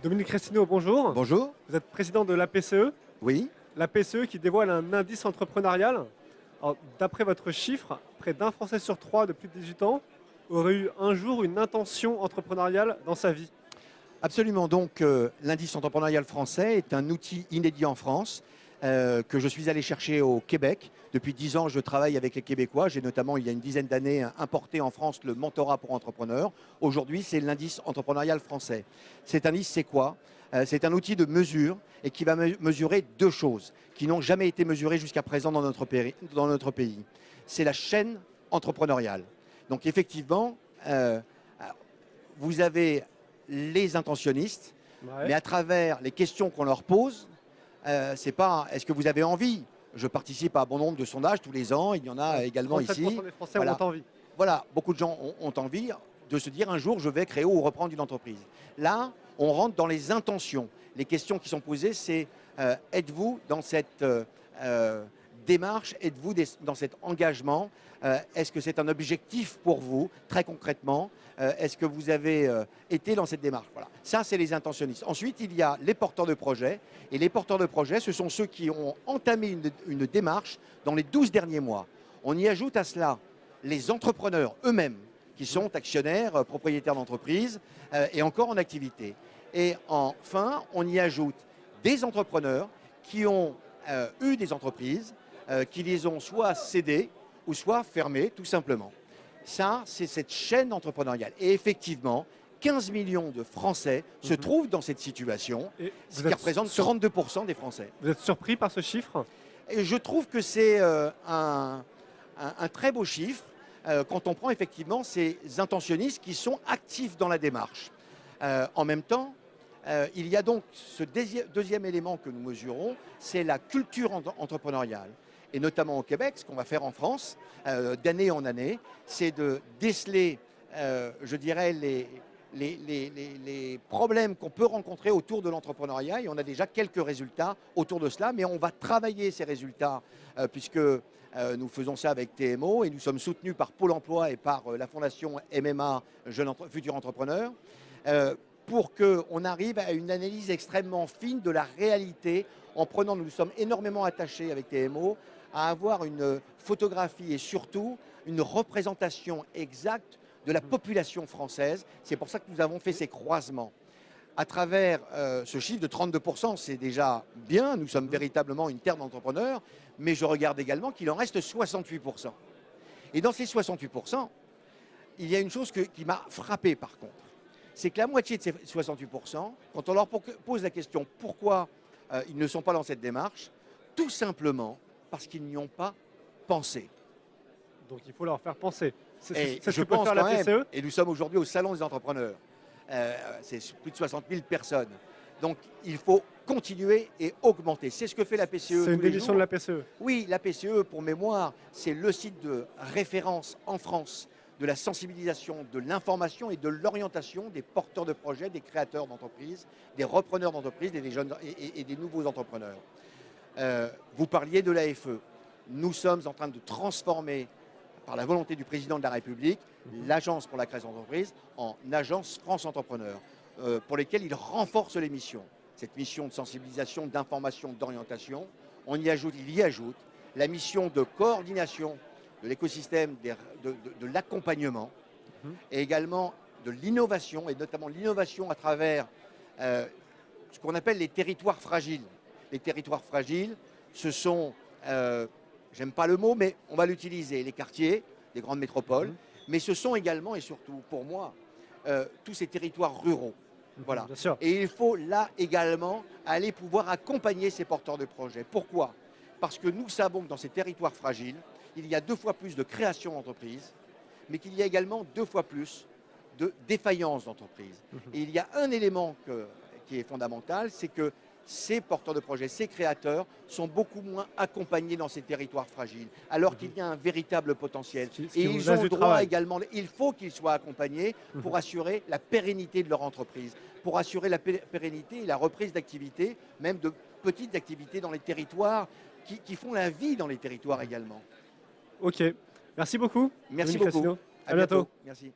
Dominique Crestino, bonjour. Bonjour. Vous êtes président de l'APCE. Oui. L'APCE qui dévoile un indice entrepreneurial. D'après votre chiffre, près d'un Français sur trois de plus de 18 ans aurait eu un jour une intention entrepreneuriale dans sa vie. Absolument. Donc, l'indice entrepreneurial français est un outil inédit en France que je suis allé chercher au Québec. Depuis 10 ans, je travaille avec les Québécois. J'ai notamment, il y a une dizaine d'années, importé en France le mentorat pour entrepreneurs. Aujourd'hui, c'est l'indice entrepreneurial français. Cet indice, c'est quoi? C'est un outil de mesure et qui va mesurer deux choses qui n'ont jamais été mesurées jusqu'à présent dans notre pays. C'est la chaîne entrepreneuriale. Donc, effectivement, vous avez les intentionnistes, Ouais. mais à travers les questions qu'on leur pose, c'est pas est-ce que vous avez envie? Je participe à un bon nombre de sondages tous les ans, il y en a également 37% ici. des Français Voilà. ont envie. Voilà, beaucoup de gens ont envie de se dire un jour je vais créer ou reprendre une entreprise. Là, on rentre dans les intentions. Les questions qui sont posées, c'est êtes-vous dans cette démarche, êtes-vous dans cet engagement? Est-ce que c'est un objectif pour vous, très concrètement? Est-ce que vous avez été dans cette démarche? Voilà. Ça, c'est les intentionnistes. Ensuite, il y a les porteurs de projets. Et les porteurs de projets, ce sont ceux qui ont entamé une démarche dans les 12 derniers mois. On y ajoute à cela les entrepreneurs eux-mêmes, qui sont actionnaires, propriétaires d'entreprises et encore en activité. Et enfin, on y ajoute des entrepreneurs qui ont eu des entreprises, qui les ont soit cédées ou soit fermées, tout simplement. Ça, c'est cette chaîne entrepreneuriale. Et effectivement, 15 millions de Français se trouvent dans cette situation, Et ce vous qui êtes représente 32% des Français. Vous êtes surpris par ce chiffre? Et je trouve que c'est un très beau chiffre quand on prend effectivement ces intentionnistes qui sont actifs dans la démarche. En même temps, il y a donc ce deuxième élément que nous mesurons, c'est la culture entrepreneuriale. Et notamment au Québec, ce qu'on va faire en France, d'année en année, c'est de déceler, je dirais, les problèmes qu'on peut rencontrer autour de l'entrepreneuriat. Et on a déjà quelques résultats autour de cela, mais on va travailler ces résultats puisque nous faisons ça avec TMO et nous sommes soutenus par Pôle emploi et par la fondation MMA Futurs Entrepreneurs pour qu'on arrive à une analyse extrêmement fine de la réalité en prenant, nous sommes énormément attachés avec TMO, à avoir une photographie et surtout une représentation exacte de la population française. C'est pour ça que nous avons fait ces croisements. À travers ce chiffre de 32%, c'est déjà bien, nous sommes véritablement une terre d'entrepreneurs, mais je regarde également qu'il en reste 68%. Et dans ces 68%, il y a une chose qui m'a frappé par contre. C'est que la moitié de ces 68%, quand on leur pose la question pourquoi ils ne sont pas dans cette démarche, tout simplement parce qu'ils n'y ont pas pensé. Donc il faut leur faire penser. Et C'est ce je que peut pense faire quand la même, PCE. et nous sommes aujourd'hui au Salon des entrepreneurs, c'est plus de 60 000 personnes. Donc il faut continuer et augmenter. C'est ce que fait la PCE. C'est une démission de la PCE. Oui, la PCE, pour mémoire, c'est le site de référence en France de la sensibilisation, de l'information et de l'orientation des porteurs de projets, des créateurs d'entreprises, des repreneurs d'entreprises et des jeunes et des nouveaux entrepreneurs. Vous parliez de l'AFE. Nous sommes en train de transformer, par la volonté du président de la République, l'Agence pour la création d'entreprises en Agence France Entrepreneur, pour lesquelles il renforce les missions. Cette mission de sensibilisation, d'information, d'orientation, il y ajoute la mission de coordination de l'écosystème, de l'accompagnement et également de l'innovation, et notamment l'innovation à travers ce qu'on appelle les territoires fragiles. Les territoires fragiles, ce sont, j'aime pas le mot, mais on va l'utiliser, les quartiers, les grandes métropoles, mais ce sont également et surtout pour moi tous ces territoires ruraux. Voilà. Bien sûr. Et il faut là également aller pouvoir accompagner ces porteurs de projets. Pourquoi? Parce que nous savons que dans ces territoires fragiles, il y a 2 fois plus de création d'entreprises, mais qu'il y a également 2 fois plus de défaillances d'entreprises. Et il y a un élément qui est fondamental, c'est que ces porteurs de projets, ces créateurs sont beaucoup moins accompagnés dans ces territoires fragiles, alors qu'il y a un véritable potentiel. Et ils ont droit également, il faut qu'ils soient accompagnés pour assurer la pérennité de leur entreprise, pour assurer la pérennité et la reprise d'activité, même de petites activités dans les territoires qui font la vie dans les territoires également. Ok. Merci beaucoup. Merci Dominique beaucoup. Crestino. À À bientôt. Merci.